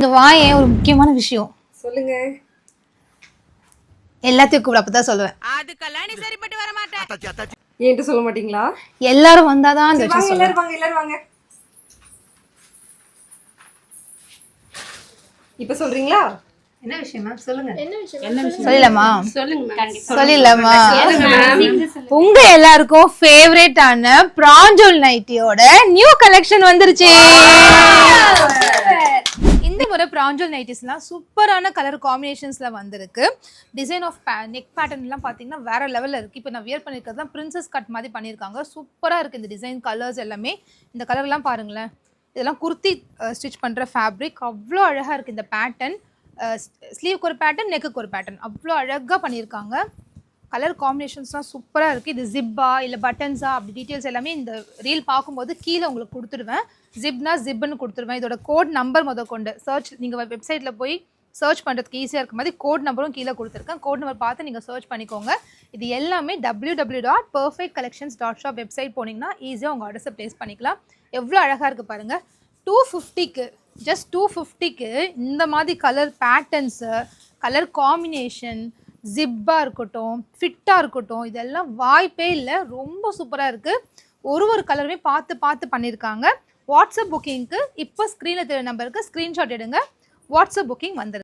இங்க வாயேன், ஒரு முக்கியமான விஷயம் சொல்லுங்க. எல்லாத்தையும் கூப்பிட அப்பதான் சொல்லுவேன். அதுக்கெல்லாம் நீ சரிப்பட்டு வர மாட்டேன். என்கிட்ட சொல்ல மாட்டீங்களா? எல்லாரும் வந்தாதான் அந்த சரி, விஷயம் வாங்க சொல்லுவேன். எல்லாரும் வாங்க எல்லாரும் வாங்க. இப்ப சொல்றீங்களா? என்ன விஷயம் மேம்? சொல்லுங்க. என்ன விஷயம்? சொல்லலாமா? சொல்லுங்க மேம். சொல்லலாமா? மேம். உங்க எல்லாருக்கும் ஃபேவரட்டான பிராஞ்சோல் நைட்டியோட நியூ கலெக்ஷன் வந்துருச்சு. இந்த முறை பிராஞ்சோல் நைட்டிஸ்லாம் சூப்பரான கலர் காம்பினேஷன்ஸ்ல வந்திருக்கு. டிசைன் ஆஃப் நெக் பேட்டர்ன்லாம் பார்த்தீங்கன்னா வேற லெவலில் இருக்கு. இப்போ நான் வியர் பண்ணியிருக்கிறது தான் பிரின்சஸ் கட் மாதிரி பண்ணியிருக்காங்க. சூப்பராக இருக்கு இந்த டிசைன், கலர்ஸ் எல்லாமே. இந்த கலர்லாம் பாருங்களேன், இதெல்லாம் குர்த்தி ஸ்டிச் பண்ணுற ஃபேப்ரிக். அவ்வளோ அழகாக இருக்குது இந்த பேட்டர்ன். ஸ்லீவ்க்கு ஒரு பேட்டர்ன், நெக்குக்கு ஒரு பேட்டர்ன், அவ்வளோ அழகாக பண்ணியிருக்காங்க. கலர் காம்பினேஷன்ஸ்லாம் சூப்பராக இருக்குது. இது ஜிப்பா இல்லை பட்டன்ஸா அப்படி டீட்டெயில்ஸ் எல்லாமே இந்த ரீல் பார்க்கும்போது கீழே உங்களுக்கு கொடுத்துடுவேன். ஜிப்னா ஜிப்னு கொடுத்துருவேன். இதோட கோட் நம்பர் கொண்டு சர்ச், நீங்கள் வெப்சைட்டில் போய் சர்ச் பண்ணுறதுக்கு ஈஸியாக இருக்க மாதிரி கோட் நம்பரும் கீழே கொடுத்துருக்கேன். கோட் நம்பர் பார்த்து நீங்கள் சர்ச் பண்ணிக்கோங்க. இது எல்லாமே www.perfectcollections.shop வெப்சைட் போனீங்கன்னா ஈஸியாக உங்கள் ஆர்டர்ஸை ப்ளேஸ் பண்ணிக்கலாம். எவ்வளோ அழகாக இருக்குது பாருங்கள். 250க்கு ஜஸ்ட் 250க்கு இந்த மாதிரி கலர் பேட்டர்ன்ஸு, கலர் காம்பினேஷன், ஜிப்பாக இருக்கட்டும், ஃபிட்டாக இருக்கட்டும், இதெல்லாம் வாய்ப்பே இல்லை. ரொம்ப சூப்பராக இருக்குது. ஒரு கலருமே பார்த்து பார்த்து பண்ணியிருக்காங்க. வாட்ஸ்அப் புக்கிங்க்கு இப்போ ஸ்க்ரீனில் தெரிய நம்பருக்கு ஸ்க்ரீன்ஷாட் எடுங்க. வாட்ஸ்அப் புக்கிங் வந்துருக்கு.